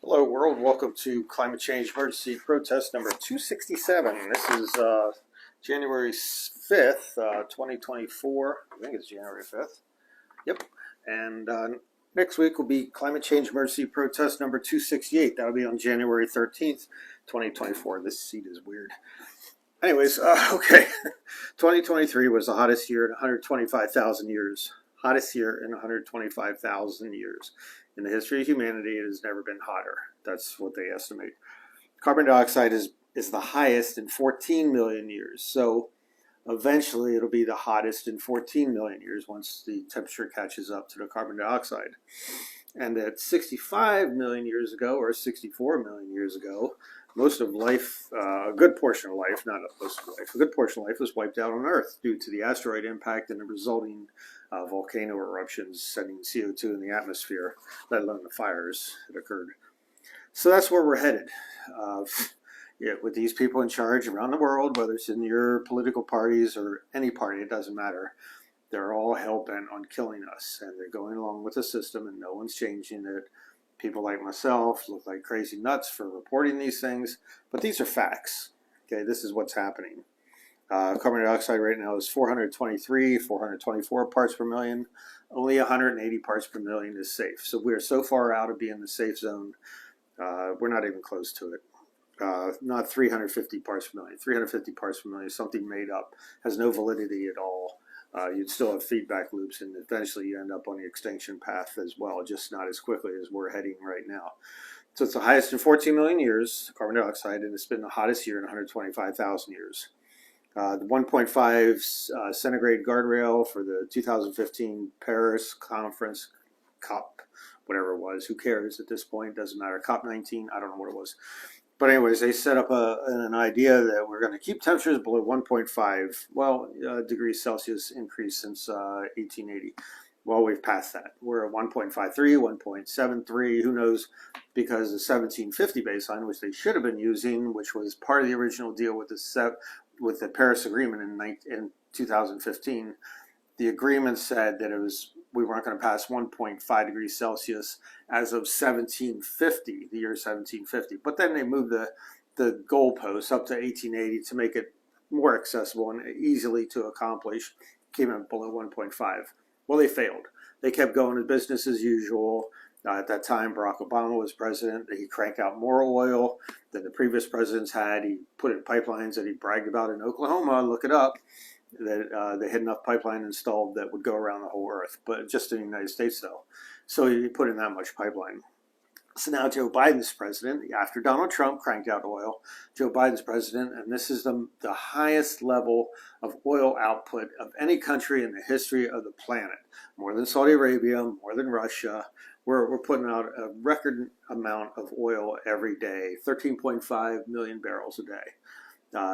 Hello world, welcome to Climate Change Emergency Protest number 267. This is January 5th, 2024. I think it's January 5th. Yep. And next week will be Climate Change Emergency Protest number 268. That'll be on January 13th, 2024. This seat is weird. Anyways, okay. 2023 was the hottest year in 125,000 years. Hottest year in 125,000 years. In the history of humanity, it has never been hotter. That's what they estimate. Carbon dioxide is the highest in 14 million years. So eventually it'll be the hottest in 14 million years once the temperature catches up to the carbon dioxide. And at 65 million years ago, or 64 million years ago, most of life, a good portion of life, not most of life, a good portion of life was wiped out on Earth due to the asteroid impact and the resulting volcano eruptions sending CO2 in the atmosphere, let alone the fires that occurred. So that's where we're headed. With these people in charge around the world, whether it's in your political parties or any party, it doesn't matter. They're all hell-bent on killing us, and they're going along with the system, and no one's changing it. People like myself look like crazy nuts for reporting these things, but these are facts. Okay, this is what's happening. Carbon dioxide right now is 423, 424 parts per million. Only 180 parts per million is safe. So we're so far out of being the safe zone, we're not even close to it. Not 350 parts per million. 350 parts per million is something made up, has no validity at all. You'd still have feedback loops, and eventually you end up on the extinction path as well, just not as quickly as we're heading right now. So it's the highest in 14 million years, carbon dioxide, and it's been the hottest year in 125,000 years. The 1.5 centigrade guardrail for the 2015 Paris conference, COP, whatever it was, who cares at this point, doesn't matter, COP19, I don't know what it was. But anyways, they set up an idea that we're going to keep temperatures below 1.5 degrees Celsius increase since 1880. Well, we've passed that. We're at 1.53, 1.73, who knows, because the 1750 baseline, which they should have been using, which was part of the original deal with the Paris Agreement in 2015, the agreement said that we weren't going to pass 1.5 degrees Celsius as of 1750, the year 1750. But then they moved the goalposts up to 1880 to make it more accessible and easily to accomplish, came in below 1.5. Well, they failed. They kept going to business as usual. At that time, Barack Obama was president. He cranked out more oil than the previous presidents had. He put in pipelines that he bragged about in Oklahoma. Look it up. That they had enough pipeline installed that would go around the whole earth, but just in the United States though. So he put in that much pipeline. So now Joe Biden's president, after Donald Trump cranked out oil, Joe Biden's president, and this is the highest level of oil output of any country in the history of the planet. More than Saudi Arabia, more than Russia. We're putting out a record amount of oil every day, 13.5 million barrels a day.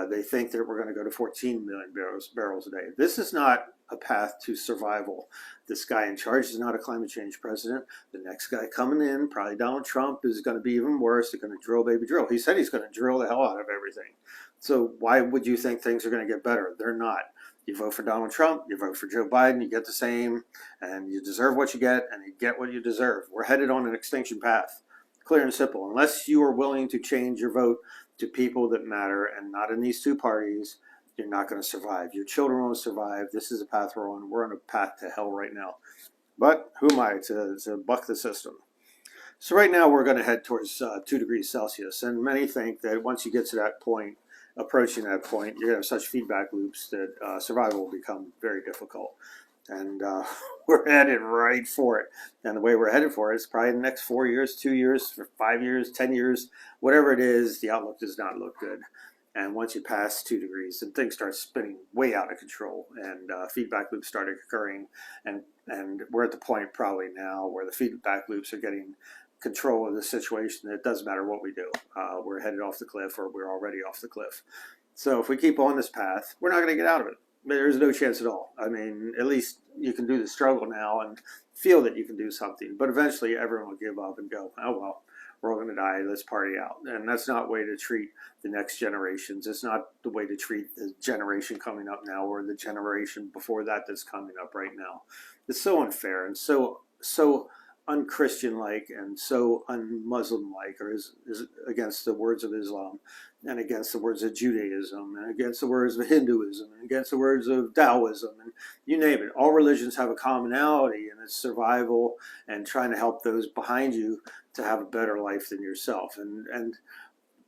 They think that we're going to go to 14 million barrels a day. This is not a path to survival. This guy in charge is not a climate change president. The next guy coming in, probably Donald Trump, is going to be even worse. They're going to drill, baby, drill. He said he's going to drill the hell out of everything. So why would you think things are going to get better? They're not. You vote for Donald Trump, you vote for Joe Biden, you get the same, and you deserve what you get, and you get what you deserve. We're headed on an extinction path. Clear and simple. Unless you are willing to change your vote to people that matter and not in these two parties, you're not going to survive. Your children won't survive. This is a path we're on. We're on a path to hell right now. But who am I to buck the system? So right now we're going to head towards 2 degrees Celsius. And many think that once you get to that point, approaching that point, you're going to have such feedback loops that survival will become very difficult. And we're headed right for it. And the way we're headed for it is probably the next 4 years, 2 years, 5 years, 10 years, whatever it is, the outlook does not look good. And once you pass 2 degrees, and things start spinning way out of control, and feedback loops start occurring, and we're at the point probably now where the feedback loops are getting control of the situation. It doesn't matter what we do. We're headed off the cliff, or we're already off the cliff. So if we keep on this path, we're not going to get out of it. There's no chance at all. I mean, at least you can do the struggle now and feel that you can do something. But eventually everyone will give up and go, oh, well, we're all going to die. Let's party out. And that's not the way to treat the next generations. It's not the way to treat the generation coming up now or the generation before that that's coming up right now. It's so unfair and so un-Christian-like and so un-Muslim-like, or is against the words of Islam, and against the words of Judaism, and against the words of Hinduism, and against the words of Taoism, and you name it. All religions have a commonality, and it's survival and trying to help those behind you to have a better life than yourself. And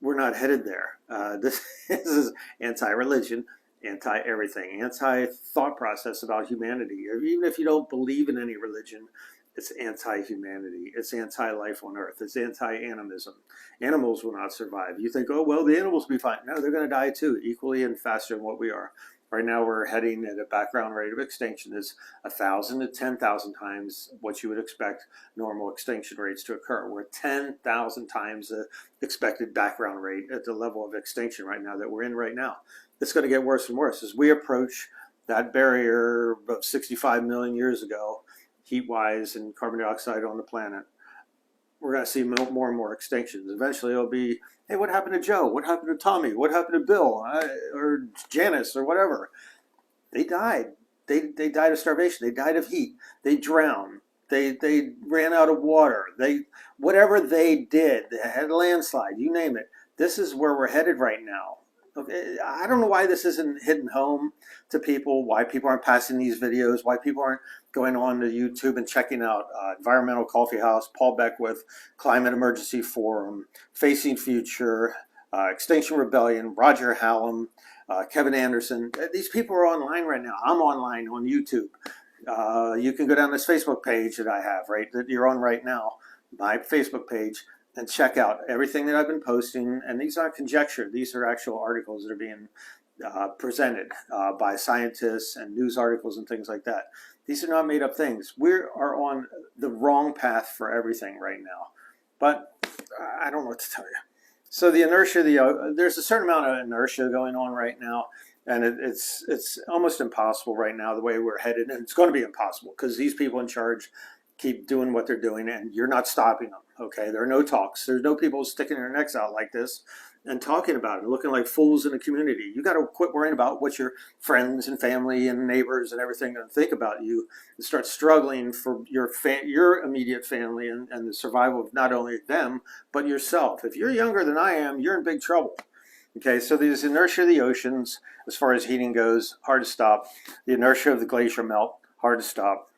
we're not headed there. This is anti-religion, anti-everything, anti-thought process about humanity. Even if you don't believe in any religion, it's anti-humanity. It's anti-life on Earth. It's anti-animism. Animals will not survive. You think, oh, well, the animals will be fine. No, they're going to die too, equally and faster than what we are. Right now, we're heading at a background rate of extinction is 1,000 to 10,000 times what you would expect normal extinction rates to occur. We're 10,000 times the expected background rate at the level of extinction right now that we're in right now. It's going to get worse and worse as we approach that barrier of 65 million years ago, heat-wise and carbon dioxide on the planet. We're going to see more and more extinctions. Eventually it'll be, hey, what happened to Joe? What happened to Tommy? What happened to Bill? Or Janice or whatever? They died. They died of starvation. They died of heat. They drowned. They ran out of water. Whatever they did, they had a landslide, you name it. This is where we're headed right now. Okay, I don't know why this isn't hitting home to people, why people aren't passing these videos, why people aren't going on to YouTube and checking out Environmental Coffee House, Paul Beckwith, Climate Emergency Forum, Facing Future, Extinction Rebellion, Roger Hallam, Kevin Anderson. These people are online right now. I'm online on YouTube. You can go down this Facebook page that I have, right, that you're on right now, my Facebook page, and check out everything that I've been posting. And these aren't conjecture. These are actual articles that are being presented by scientists and news articles and things like that. These are not made up things. We are on the wrong path for everything right now. But I don't know what to tell you. So the inertia, there's a certain amount of inertia going on right now. And it's almost impossible right now the way we're headed. And it's going to be impossible because these people in charge keep doing what they're doing and you're not stopping them. Okay, there are no talks. There's no people sticking their necks out like this and talking about it and looking like fools in the community. You got to quit worrying about what your friends and family and neighbors and everything going to think about you and start struggling for your immediate family and the survival of not only them, but yourself. If you're younger than I am, you're in big trouble. Okay, so there's inertia of the oceans as far as heating goes, hard to stop. The inertia of the glacier melt, hard to stop.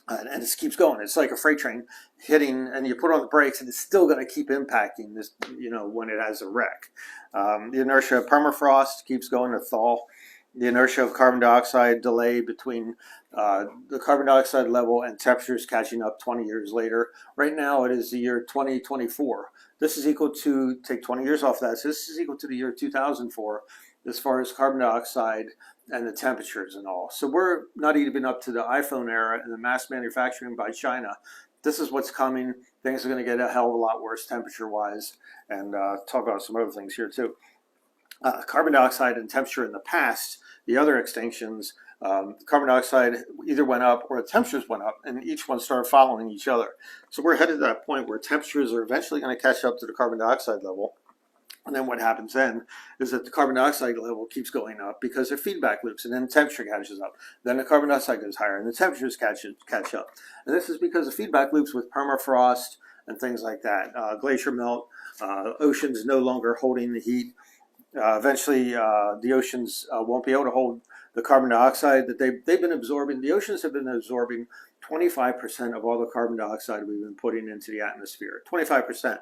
And it just keeps going. It's like a freight train hitting, and you put on the brakes, and it's still going to keep impacting this, when it has a wreck. The inertia of permafrost keeps going to thaw. The inertia of carbon dioxide delay between the carbon dioxide level and temperatures catching up 20 years later. Right now, it is the year 2024. This is equal to, take 20 years off that, so this is equal to the year 2004 as far as carbon dioxide and the temperatures and all. So we're not even up to the iPhone era and the mass manufacturing by China. This is what's coming. Things are going to get a hell of a lot worse temperature-wise, and talk about some other things here too. Carbon dioxide and temperature in the past, the other extinctions, carbon dioxide either went up or the temperatures went up, and each one started following each other. So we're headed to that point where temperatures are eventually going to catch up to the carbon dioxide level. And then what happens then is that the carbon dioxide level keeps going up because they're feedback loops, and then the temperature catches up. Then the carbon dioxide goes higher, and the temperatures catch up. And this is because of feedback loops with permafrost and things like that. Glacier melt, oceans no longer holding the heat. Eventually, the oceans won't be able to hold the carbon dioxide that they've been absorbing. The oceans have been absorbing 25% of all the carbon dioxide we've been putting into the atmosphere. 25%.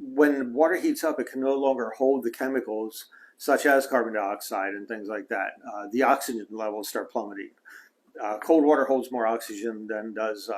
When water heats up, it can no longer hold the chemicals such as carbon dioxide and things like that. The oxygen levels start plummeting. Cold water holds more oxygen than does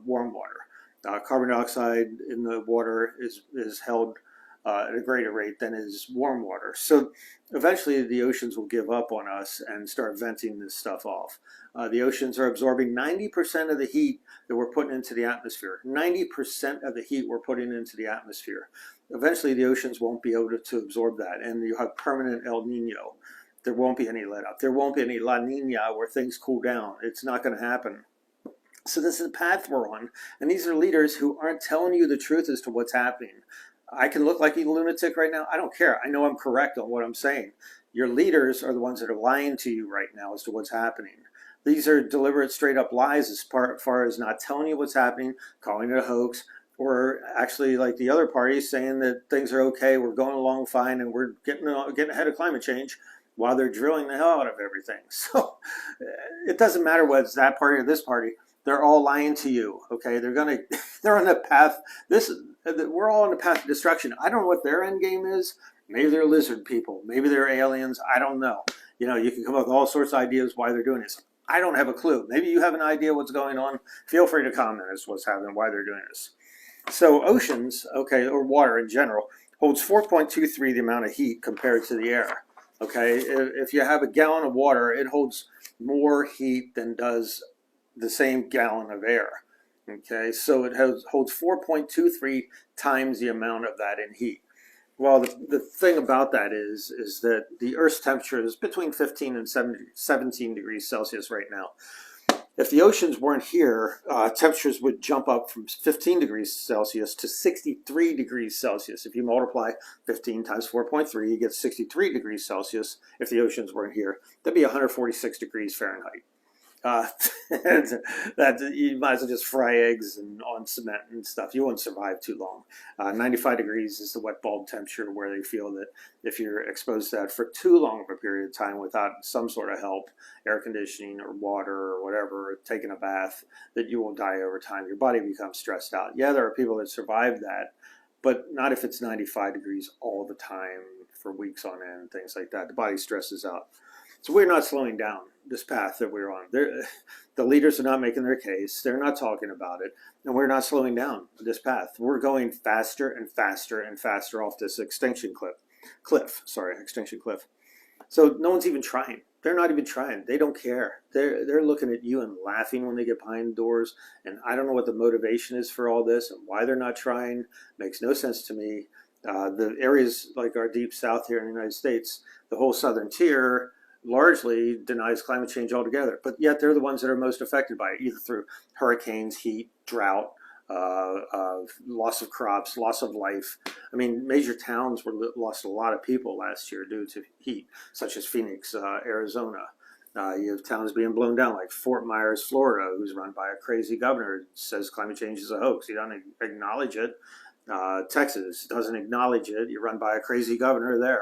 warm water. Carbon dioxide in the water is held at a greater rate than is warm water. So eventually the oceans will give up on us and start venting this stuff off. The oceans are absorbing 90% of the heat that we're putting into the atmosphere. 90% of the heat we're putting into the atmosphere. Eventually the oceans won't be able to absorb that, and you have permanent El Nino. There won't be any let up. There won't be any La Nina where things cool down. It's not going to happen. So this is the path we're on, and these are leaders who aren't telling you the truth as to what's happening. I can look like a lunatic right now. I don't care. I know I'm correct on what I'm saying. Your leaders are the ones that are lying to you right now as to what's happening. These are deliberate, straight up lies as far as not telling you what's happening, calling it a hoax, or actually like the other parties saying that things are okay, we're going along fine, and we're getting ahead of climate change while they're drilling the hell out of everything. So it doesn't matter whether it's that party or this party. They're all lying to you. Okay, they're on the path. We're all on the path of destruction. I don't know what their end game is. Maybe they're lizard people. Maybe they're aliens. I don't know. You can come up with all sorts of ideas why they're doing this. I don't have a clue. Maybe you have an idea what's going on. Feel free to comment as to what's happening, why they're doing this. So oceans, okay, or water in general, holds 4.23 the amount of heat compared to the air. Okay, if you have a gallon of water, it holds more heat than does the same gallon of air. Okay, so it holds 4.23 times the amount of that in heat. Well, the thing about that is that the Earth's temperature is between 15 and 17 degrees Celsius right now. If the oceans weren't here, temperatures would jump up from 15 degrees Celsius to 63 degrees Celsius. If you multiply 15 times 4.3, you get 63 degrees Celsius. If the oceans weren't here, that'd be 146 degrees Fahrenheit. That you might as well just fry eggs on cement and stuff. You won't survive too long. 95 degrees is the wet bulb temperature, where they feel that if you're exposed to that for too long of a period of time without some sort of help, air conditioning or water or whatever, or taking a bath, that you will die over time. Your body becomes stressed out. Yeah, there are people that survive that, but not if it's 95 degrees all the time for weeks on end, things like that. The body stresses out. So we're not slowing down this path that we're on. The leaders are not making their case. They're not talking about it. And we're not slowing down this path. We're going faster and faster and faster off this extinction cliff. So no one's even trying. They're not even trying. They don't care. They're looking at you and laughing when they get behind doors. And I don't know what the motivation is for all this and why they're not trying. Makes no sense to me. The areas like our deep south here in the United States, the whole southern tier, largely denies climate change altogether, but yet they're the ones that are most affected by it, either through hurricanes, heat, drought, loss of crops, loss of life. I mean, major towns lost a lot of people last year due to heat, such as Phoenix, Arizona. You have towns being blown down, like Fort Myers, Florida, who's run by a crazy governor who says climate change is a hoax. He doesn't acknowledge it. Texas doesn't acknowledge it. You're run by a crazy governor there.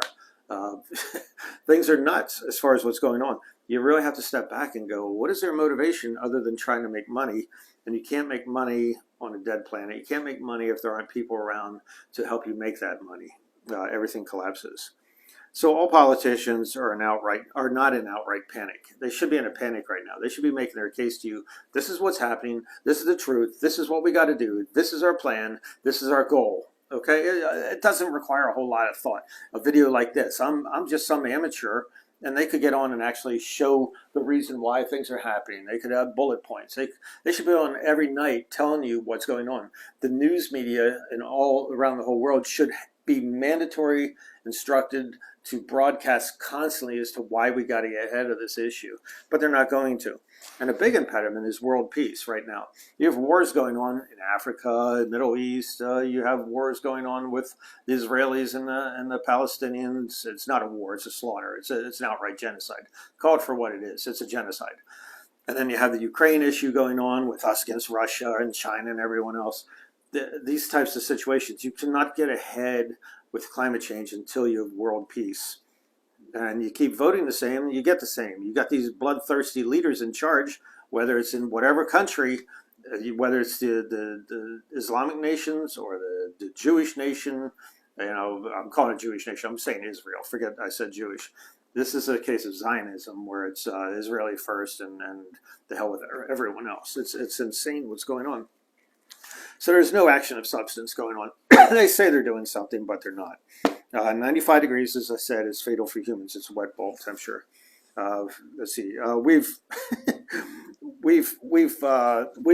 Things are nuts as far as what's going on. You really have to step back and go, what is their motivation other than trying to make money? And you can't make money on a dead planet. You can't make money if there aren't people around to help you make that money. Everything collapses. So all politicians are not in outright panic. They should be in a panic right now. They should be making their case to you. This is what's happening. This is the truth. This is what we got to do. This is our plan. This is our goal. Okay, it doesn't require a whole lot of thought. A video like this, I'm just some amateur, and they could get on and actually show the reason why things are happening. They could have bullet points. They should be on every night telling you what's going on. The news media and all around the whole world should be mandatory instructed to broadcast constantly as to why we got to get ahead of this issue, but they're not going to. And a big impediment is world peace right now. You have wars going on in Africa, Middle East. You have wars going on with the Israelis and the Palestinians. It's not a war, it's a slaughter. It's an outright genocide. Call it for what it is. It's a genocide. And then you have the Ukraine issue going on with us against Russia and China and everyone else. These types of situations, you cannot get ahead with climate change until you have world peace. And you keep voting the same, you get the same. You got these bloodthirsty leaders in charge, whether it's in whatever country, whether it's the Islamic nations or the Jewish nation. I'm calling it Jewish nation. I'm saying Israel. Forget I said Jewish. This is a case of Zionism where it's Israeli first and the hell with everyone else. It's insane what's going on. So there's no action of substance going on. They say they're doing something, but they're not. 95 degrees, as I said, is fatal for humans. It's a wet bulb temperature. Let's see. We've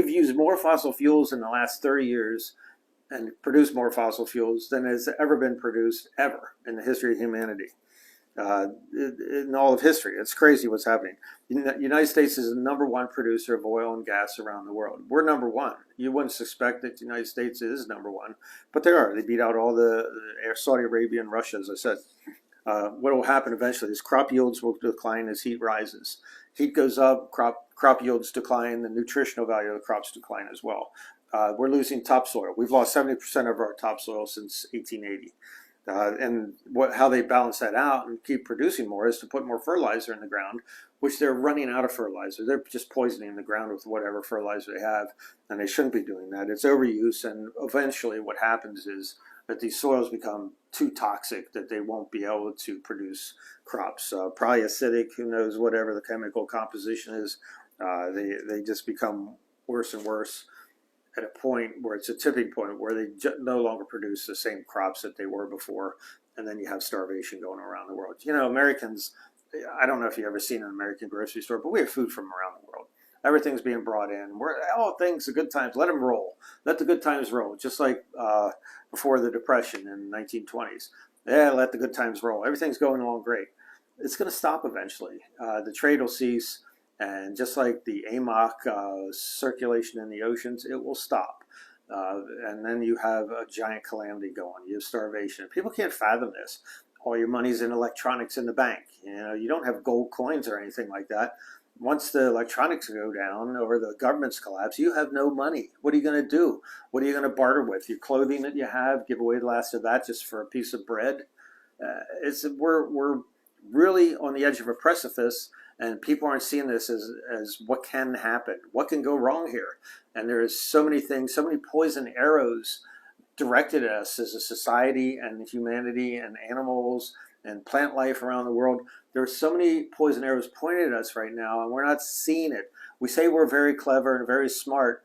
used more fossil fuels in the last 30 years and produced more fossil fuels than has ever been produced ever in the history of humanity. In all of history. It's crazy what's happening. The United States is the #1 producer of oil and gas around the world. We're #1. You wouldn't suspect that the United States is #1, but they are. They beat out all the Saudi Arabia and Russia, as I said. What will happen eventually is crop yields will decline as heat rises. Heat goes up, crop crop yields decline, the nutritional value of the crops decline as well. We're losing topsoil. We've lost 70% of our topsoil since 1880. And how they balance that out and keep producing more is to put more fertilizer in the ground, which they're running out of fertilizer. They're just poisoning the ground with whatever fertilizer they have, and they shouldn't be doing that. It's overuse, and eventually what happens is that these soils become too toxic that they won't be able to produce crops. Probably acidic, who knows, whatever the chemical composition is, they just become worse and worse, at a point where it's a tipping point where they no longer produce the same crops that they were before, and then you have starvation going around the world. You know, Americans, I don't know if you've ever seen an American grocery store, but we have food from around the world. Everything's being brought in. We're things, the good times, let them roll. Let the good times roll, just like before the Depression in the 1920s. Yeah, let the good times roll. Everything's going along great. It's going to stop eventually. The trade will cease. And just like the AMOC circulation in the oceans, it will stop. And then you have a giant calamity going. You have starvation. People can't fathom this. All your money's in electronics in the bank. You know, you don't have gold coins or anything like that. Once the electronics go down or the governments collapse, you have no money. What are you going to do? What are you going to barter with? Your clothing that you have, give away the last of that just for a piece of bread? We're really on the edge of a precipice. And people aren't seeing this as what can happen, what can go wrong here. And there's so many things, so many poison arrows directed at us as a society and humanity and animals and plant life around the world. There's so many poison arrows pointed at us right now, and we're not seeing it. We say we're very clever and very smart.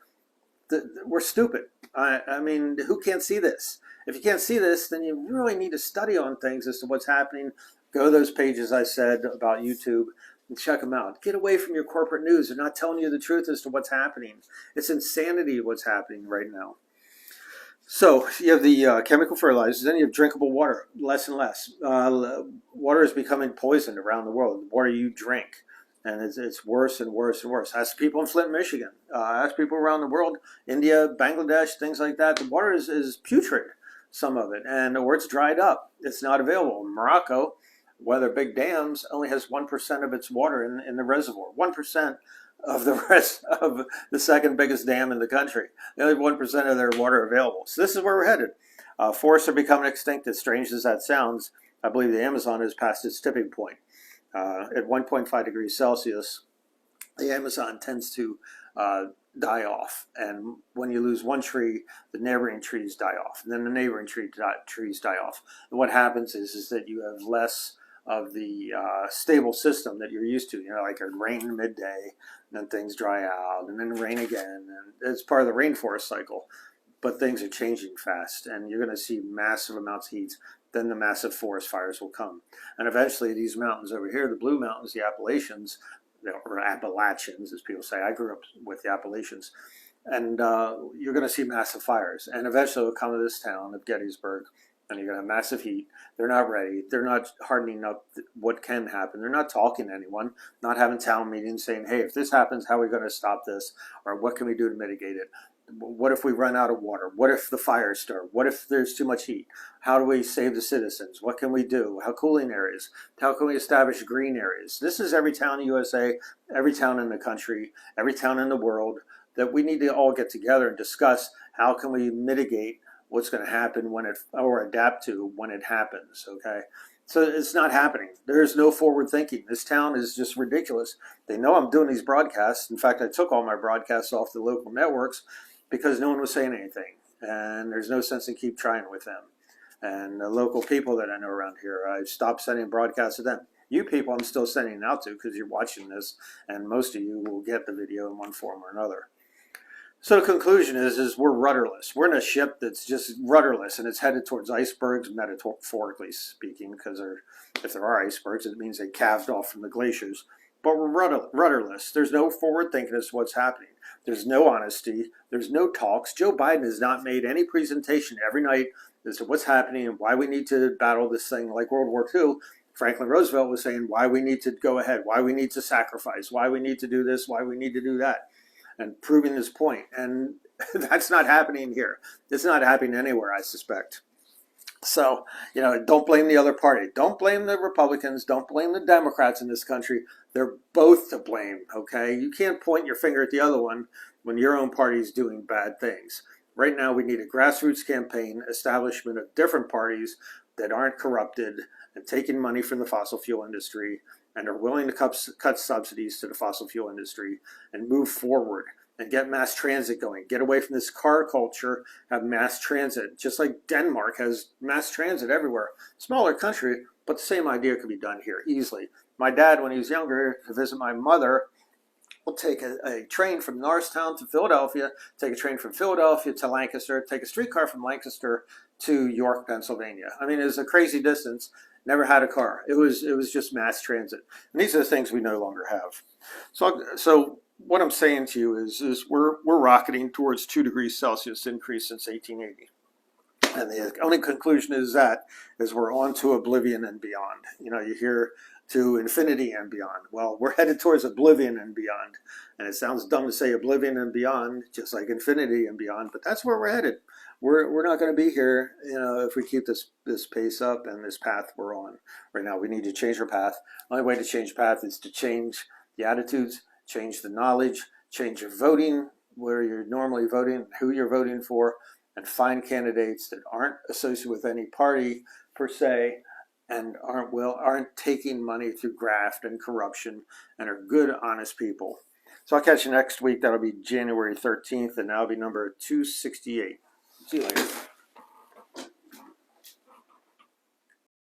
We're stupid. I mean, who can't see this? If you can't see this, then you really need to study on things as to what's happening. Go to those pages I said about YouTube and check them out. Get away from your corporate news. They're not telling you the truth as to what's happening. It's insanity what's happening right now. So you have the chemical fertilizers, then you have drinkable water, less and less. Water is becoming poisoned around the world, the water you drink. And it's worse and worse and worse. Ask people in Flint, Michigan. Ask people around the world, India, Bangladesh, things like that. The water is putrid, some of it, or it's dried up. It's not available. Morocco, one of their big dams, only has 1% of its water in the reservoir. 1% of the rest of the second biggest dam in the country. They only have 1% of their water available. So this is where we're headed. Forests are becoming extinct, as strange as that sounds. I believe the Amazon has passed its tipping point. At 1.5 degrees Celsius, the Amazon tends to die off. And when you lose one tree, the neighboring trees die off. And then the neighboring trees die off. And what happens is that you have less of the stable system that you're used to. You know, like it rain midday, and then things dry out, and then rain again. And it's part of the rainforest cycle. But things are changing fast, and you're going to see massive amounts of heat. Then the massive forest fires will come. And eventually these mountains over here, the Blue Mountains, the Appalachians, or Appalachians as people say, I grew up with the Appalachians, and you're going to see massive fires. And eventually it'll come to this town of Gettysburg, and you're going to have massive heat. They're not ready. They're not hardening up what can happen. They're not talking to anyone, not having town meetings saying, hey, if this happens, how are we going to stop this? Or what can we do to mitigate it? What if we run out of water? What if the fires start? What if there's too much heat? How do we save the citizens? What can we do? How cooling areas? How can we establish green areas? This is every town in the USA, every town in the country, every town in the world, that we need to all get together and discuss how can we mitigate what's going to happen or adapt to when it happens, okay? So it's not happening. There's no forward thinking. This town is just ridiculous. They know I'm doing these broadcasts. In fact, I took all my broadcasts off the local networks because no one was saying anything, and there's no sense in keep trying with them. And the local people that I know around here, I stopped sending broadcasts to them. You people I'm still sending it out to because you're watching this, and most of you will get the video in one form or another. So the conclusion is we're rudderless. We're in a ship that's just rudderless, and it's headed towards icebergs, metaphorically speaking, because if there are icebergs, it means they calved off from the glaciers. But we're rudderless. There's no forward thinking as to what's happening. There's no honesty. There's no talks. Joe Biden has not made any presentation every night as to what's happening and why we need to battle this thing like World War II. Franklin Roosevelt was saying why we need to go ahead, why we need to sacrifice, why we need to do this, why we need to do that, and proving this point. And that's not happening here. It's not happening anywhere, I suspect. So, don't blame the other party. Don't blame the Republicans. Don't blame the Democrats in this country. They're both to blame, okay? You can't point your finger at the other one when your own party is doing bad things. Right now, we need a grassroots campaign, establishment of different parties that aren't corrupted and taking money from the fossil fuel industry and are willing to cut subsidies to the fossil fuel industry and move forward and get mass transit going. Get away from this car culture, have mass transit, just like Denmark has mass transit everywhere. Smaller country, but the same idea could be done here easily. My dad, when he was younger, to visit my mother, will take a train from Norristown to Philadelphia, take a train from Philadelphia to Lancaster, take a streetcar from Lancaster to York, Pennsylvania. I mean, it was a crazy distance. Never had a car. It was just mass transit. And these are the things we no longer have. So what I'm saying to you is we're rocketing towards 2 degrees Celsius increase since 1880. And the only conclusion is we're on to oblivion and beyond. You hear to infinity and beyond. Well, we're headed towards oblivion and beyond. And it sounds dumb to say oblivion and beyond, just like infinity and beyond, but that's where we're headed. We're not going to be here, if we keep this pace up and this path we're on right now. We need to change our path. The only way to change path is to change the attitudes, change the knowledge, change your voting, where you're normally voting, who you're voting for, and find candidates that aren't associated with any party per se, and aren't taking money through graft and corruption, and are good, honest people. So I'll catch you next week. That'll be January 13th, and that'll be number 268. See you later.